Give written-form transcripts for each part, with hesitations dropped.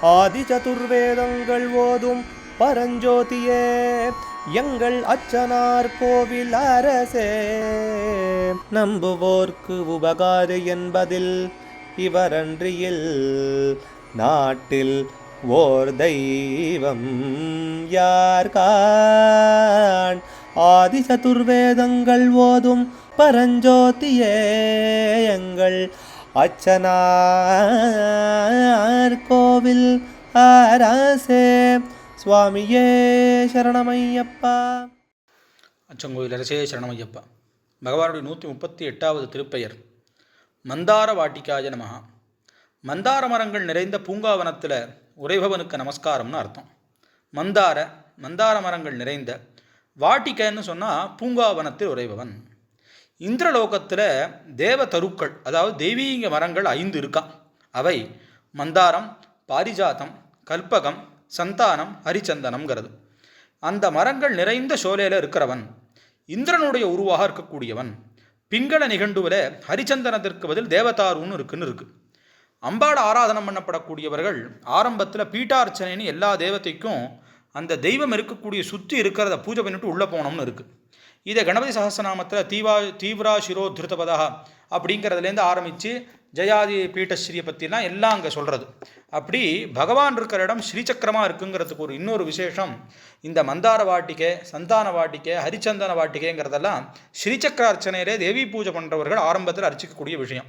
ஆதி சதுர்வேதங்கள் ஓதும் பரஞ்சோதியே எங்கள் அச்சனார் கோவில் அரசே. நம்புவோர்க்கு உபகாரி என்பதில் இவரன்றியில் நாட்டில் ஓர் தெய்வம் யார்கான். ஆதி சதுர்வேதங்கள் ஓதும் பரஞ்சோதியே எங்கள் அச்சனார் கோவில் அரசே. சுவாமியே சரணமையப்பா. அச்சங்கோயில் அரசே சரணமையப்பா. பகவானுடைய 138வது திருப்பெயர் மந்தார வாட்டிக்காய நமஹ. மந்தார மரங்கள் நிறைந்த பூங்காவனத்தில் உறைபவனுக்கு நமஸ்காரம்னு அர்த்தம். மந்தார மரங்கள் நிறைந்த வாட்டிக்கைன்னு சொன்னால் பூங்காவனத்தில் உறைபவன். இந்திரலோகத்தில் தேவ தருக்கள், அதாவது தெய்வீக மரங்கள் 5 இருக்கான். அவை மந்தாரம், பாரிஜாதம், கல்பகம், சந்தானம், ஹரிச்சந்தனம்ங்கிறது. அந்த மரங்கள் நிறைந்த சோலையில் இருக்கிறவன் இந்திரனுடைய உருவாக இருக்கக்கூடியவன். பிங்கள நிகண்டுவில் ஹரிச்சந்தனத்திற்கு பதில் தேவதாருன்னு இருக்கு. அம்பாட ஆராதனம் பண்ணப்படக்கூடியவர்கள் ஆரம்பத்தில் பீட்டார்ச்சனைன்னு எல்லா தேவதைக்கும் அந்த தெய்வம் இருக்கக்கூடிய சுற்றி இருக்கிறத பூஜை பண்ணிட்டு உள்ளே போனோம்னு இருக்குது. இதை கணபதி சகஸ்ரநாமத்தில் தீவிரா சிரோத்ருதபதா அப்படிங்கிறதுலேருந்து ஆரம்பித்து ஜெயாதி பீட்டஸ்ரீயை பற்றிலாம் எல்லாம் அங்கே சொல்கிறது. அப்படி பகவான் இருக்கிற இடம் ஸ்ரீசக்கரமாக இருக்குங்கிறதுக்கு இன்னொரு விசேஷம். இந்த மந்தார வாட்டிகை, சந்தான வாட்டிகை, ஹரிச்சந்தன வாட்டிகைங்கிறதெல்லாம் ஸ்ரீசக்கர அர்ச்சனையிலே தேவி பூஜை பண்ணுறவர்கள் ஆரம்பத்தில் அர்ச்சிக்கக்கூடிய விஷயம்.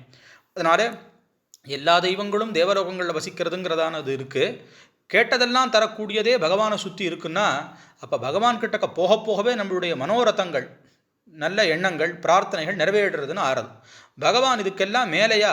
அதனால் எல்லா தெய்வங்களும் தேவலோகங்களில் வசிக்கிறதுங்கிறதானது இருக்குது. கேட்டதெல்லாம் தரக்கூடியதே பகவானை சுற்றி இருக்குன்னா அப்போ பகவான் கிட்டக்க போக போகவே நம்மளுடைய மனோரதங்கள், நல்ல எண்ணங்கள், பிரார்த்தனைகள் நிறைவேறுறதுன்னு ஆறுது. பகவான் இதுக்கெல்லாம் மேலேயா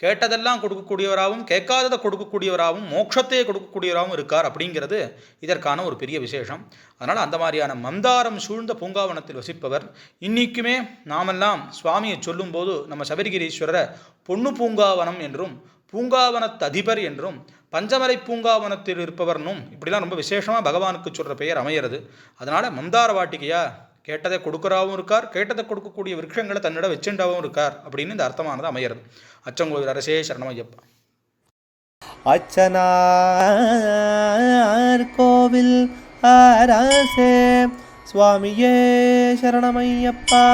கேட்டதெல்லாம் கொடுக்கக்கூடியவராகவும் கேட்காததை கொடுக்கக்கூடியவராகவும் மோட்சத்தையே கொடுக்கக்கூடியவராகவும் இருக்கார் அப்படிங்கிறது இதற்கான ஒரு பெரிய விசேஷம். அதனால் அந்த மாதிரியான மந்தாரம் சூழ்ந்த பூங்காவனத்தில் வசிப்பவர். இன்றைக்குமே நாமெல்லாம் சுவாமியை சொல்லும்போது நம்ம சபரிகிரீஸ்வரரை பொண்ணு பூங்காவனம் என்றும் பூங்காவனத்து அதிபர் என்றும் பஞ்சமலை பூங்காவனத்தில் இருப்பவர்னும் இப்படிலாம் ரொம்ப விசேஷமாக பகவானுக்கு சொல்கிற பெயர் அமையிறது. அதனால் மந்தார வாட்டிகையா கேட்டதை கொடுக்குறாவும் இருக்கார், கேட்டதை கொடுக்கக்கூடிய விருட்சங்களை தன்னிடம் வச்சுண்டாவும் இருக்கார் அப்படின்னு இந்த அர்த்தமானது அமையிறது. அச்சங்கோவில் அரசே சரணமையப்பா. அச்சனார் கோவில் அரசே சுவாமியே சரணமையப்பா.